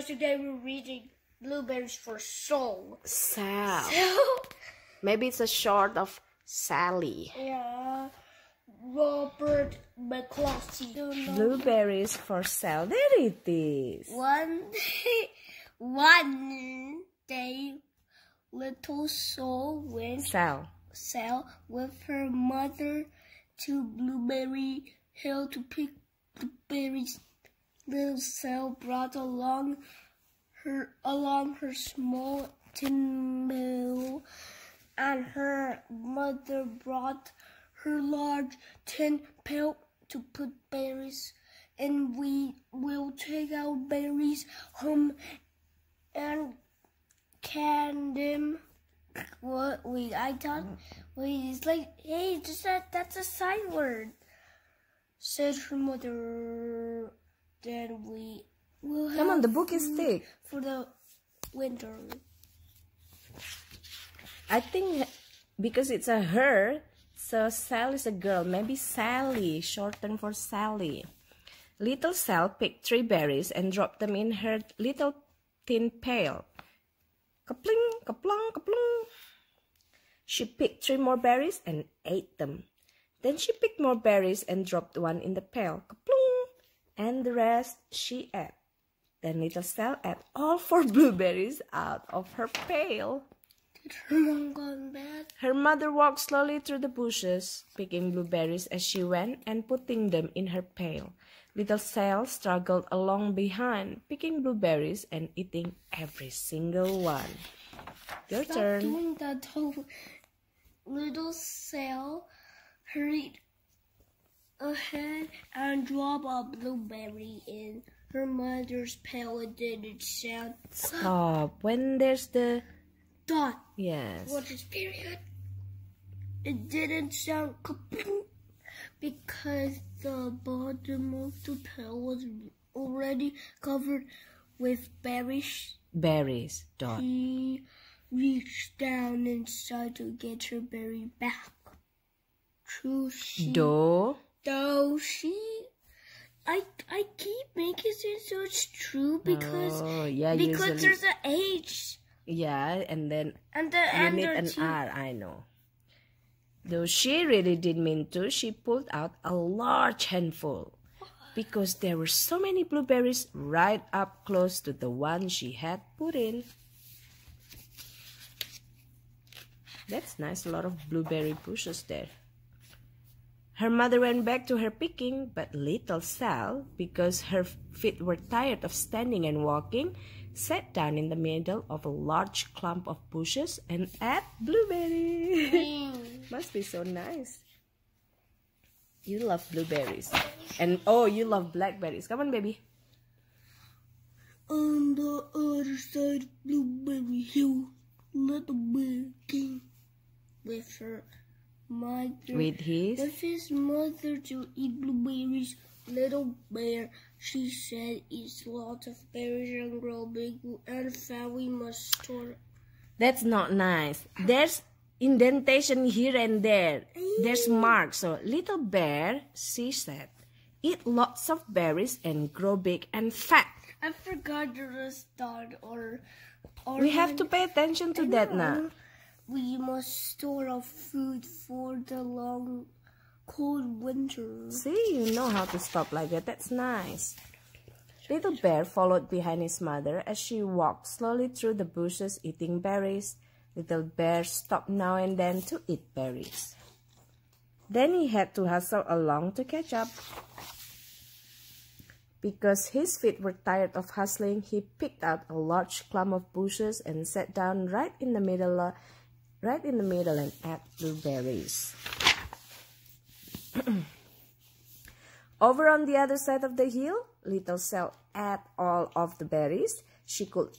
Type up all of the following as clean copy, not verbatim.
today we're reading Blueberries for Soul. Sal. Maybe it's a short of Sally. Yeah. Robert McCloskey. Blueberries for sale. There it is. One day, little Soul went Sal with her mother to Blueberry Hill to pick blueberries. Little Sal brought along her small tin pail, and her mother brought her large tin pail to put berries. And we will take our berries home and can them. What? Wait, I thought. Wait, it's like, hey, that's a sign word, said her mother. Then we will have. Come on, the book is thick. For the winter. I think because it's a her, so Sal is a girl. Maybe Sally, shortened for Sally. Little Sal picked 3 berries and dropped them in her little tin pail. Kapling, kaplong, kaplong. She picked 3 more berries and ate them. Then she picked more berries and dropped one in the pail. Kaplong. And the rest she ate. Then little Sal ate all 4 blueberries out of her pail. Did her mom go bad? Her mother walked slowly through the bushes, picking blueberries as she went and putting them in her pail. Little Sal struggled along behind, picking blueberries and eating every single one. Your turn. Stop doing that, though. Little Sal hurried ahead and dropped a blueberry in her mother's pail. It didn't sound. Stop. When there's the dot. Yes. What is period? It didn't sound kaput because the bottom of the pail was already covered with berries. Berries. Dot. She reached down inside to get her berry back. Though I keep making it so it's true because usually, there's an H. Yeah, and then you need an R, I know. Though she really did mean to, she pulled out a large handful because there were so many blueberries right up close to the one she had put in. That's nice, a lot of blueberry bushes there. Her mother went back to her picking, but little Sal, because her feet were tired of standing and walking, sat down in the middle of a large clump of bushes and ate blueberries. Must be so nice. You love blueberries. And oh, you love blackberries. Come on, baby. On the other side of Blueberry Hill, Little Bear came with her mother. With his mother to eat blueberries. Little Bear, she said, eats lots of berries and grow big and fat. We must store. That's not nice. There's indentation here and there. There's marks. So Little Bear, she said, eat lots of berries and grow big and fat. I forgot to start or we have to pay attention to that now. We must store our food for the long, cold winter. See, you know how to stop like that. That's nice. Little Bear followed behind his mother as she walked slowly through the bushes eating berries. Little Bear stopped now and then to eat berries. Then he had to hustle along to catch up. Because his feet were tired of hustling, he picked out a large clump of bushes and sat down right in the middle and ate blueberries. Over on the other side of the hill, Little Sal ate all of the berries she could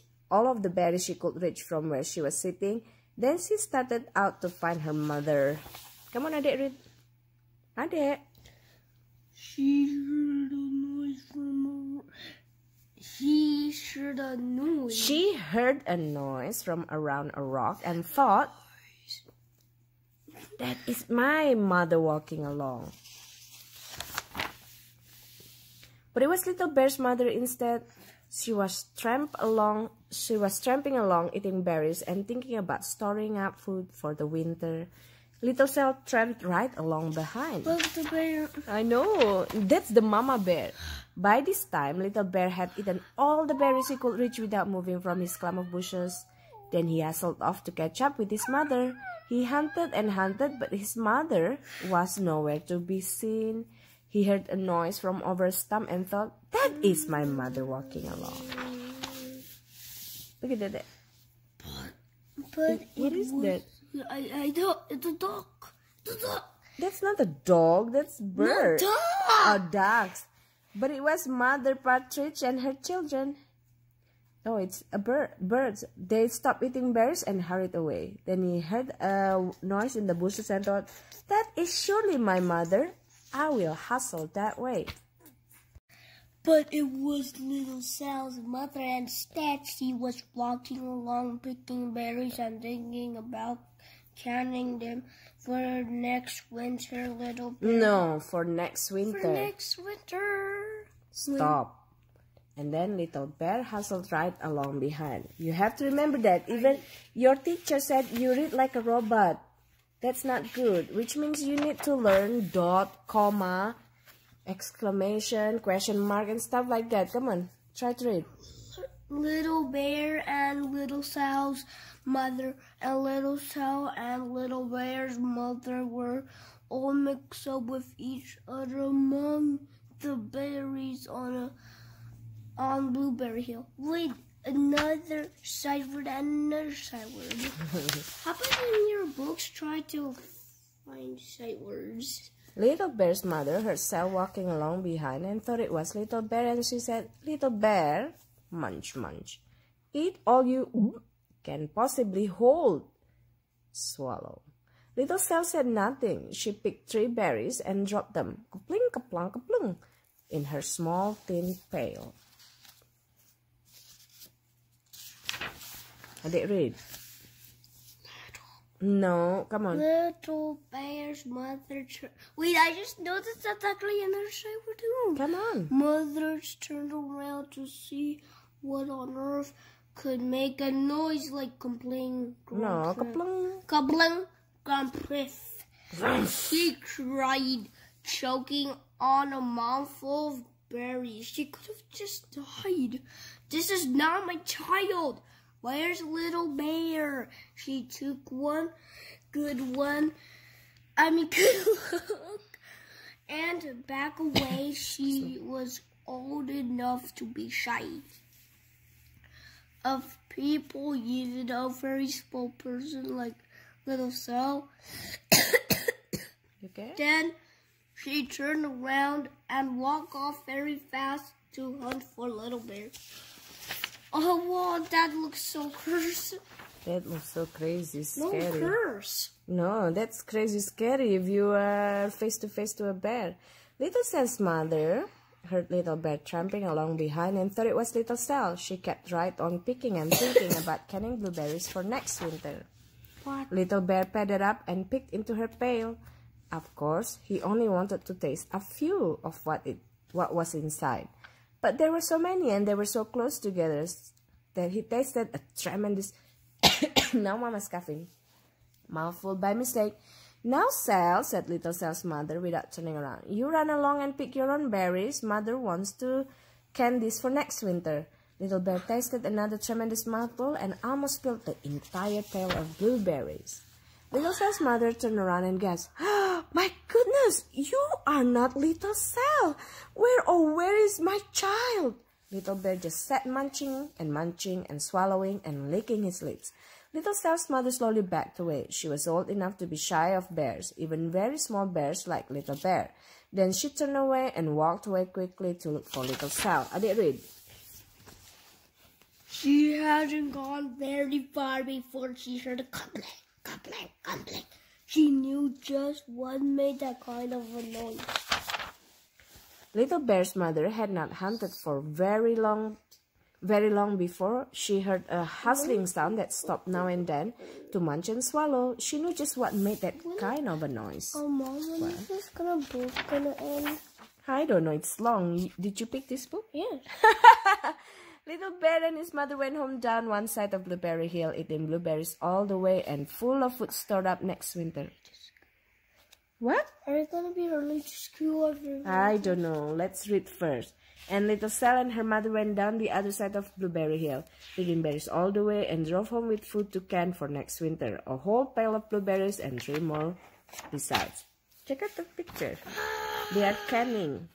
reach from where she was sitting. Then she started out to find her mother. Come on, Adek, read. Adek. She heard a noise She heard a noise from around a rock and thought, that is my mother walking along. But it was Little Bear's mother instead. She was tramping along eating berries and thinking about storing up food for the winter. Little Sal tramped right along behind. Look, the bear. I know, that's the mama bear. By this time, Little Bear had eaten all the berries he could reach without moving from his clump of bushes. Then he hustled off to catch up with his mother. He hunted and hunted, but his mother was nowhere to be seen. He heard a noise from over a stump and thought, that is my mother walking along. Look at that. But What is that? I don't. It's a dog. It's a dog. That's not a dog, that's bird. Dog. Or ducks. But it was Mother Partridge and her children. Oh, it's a birds. They stopped eating berries and hurried away. Then he heard a noise in the bushes and thought, that is surely my mother. I will hustle that way. But it was Little Sal's mother, and instead she was walking along picking berries and thinking about canning them for next winter, Little Bear. No, for next winter. For next winter. Stop. And then Little Bear hustled right along behind. You have to remember that even your teacher said you read like a robot. That's not good, which means you need to learn dot, comma, exclamation, question mark, and stuff like that. Come on, try to read. Little Bear and Little Sal's mother and Little Sal and Little Bear's mother were all mixed up with each other among the berries on Blueberry Hill. Wait, another sight word and another sight word. How about in your books try to find sight words? Little Bear's mother heard Sal walking along behind and thought it was Little Bear, and she said, Little Bear, munch, munch, eat all you can possibly hold. Swallow. Little Sal said nothing. She picked 3 berries and dropped them, ka-pling, ka-plung, ka-plung, in her small tin pail. I did read. No, come on. Little Bear's mother. Wait, I just noticed that's actually another sight word too. Come on. Mothers turned around to see what on earth could make a noise like compling. No, ka-plung. Kabling, grumprith. She cried, choking on a mouthful of berries. She could have just died. This is not my child. Where's Little Bear? She took one good look and back away. She was old enough to be shy of people, even a very small person like Little Sal. Okay. Then she turned around and walked off very fast to hunt for Little Bear. Oh, wow, that looks so cursed. That looks so crazy, No scary. curse. No, that's crazy scary if you are face to face to a bear. Little Sal's mother heard Little Bear tramping along behind and thought it was Little Sal. She kept right on picking and thinking about canning blueberries for next winter. What? Little Bear padded up and peeked into her pail. Of course, he only wanted to taste a few of what was inside. But there were so many and they were so close together that he tasted a tremendous... Now Mama's coughing. Mouthful by mistake. Now, Sal, said Little Sal's mother without turning around. You run along and pick your own berries. Mother wants to can this for next winter. Little Bear tasted another tremendous mouthful and almost spilled the entire pail of blueberries. Little Sal's mother turned around and gasped, oh, my goodness, you are not Little Sal. Where is my child? Little Bear just sat munching and swallowing and licking his lips. Little Sal's mother slowly backed away. She was old enough to be shy of bears, even very small bears like Little Bear. Then she turned away and walked away quickly to look for Little Sal. I did read. She hadn't gone very far before she heard a cumpling, cumpling, cumpling. She knew just what made that kind of a noise. Little Bear's mother had not hunted for very long before she heard a hustling sound that stopped now and then to munch and swallow. She knew just what made that kind of a noise. Oh, Mom, when is this book gonna end? I don't know, it's long. Did you pick this book? Yes. Little Bear and his mother went home down one side of Blueberry Hill, eating blueberries all the way and full of food stored up next winter. What? Are you gonna be early to school? I don't know. Let's read first. And Little Sal and her mother went down the other side of Blueberry Hill, eating berries all the way, and drove home with food to can for next winter. A whole pail of blueberries and 3 more besides. Check out the picture. They are canning.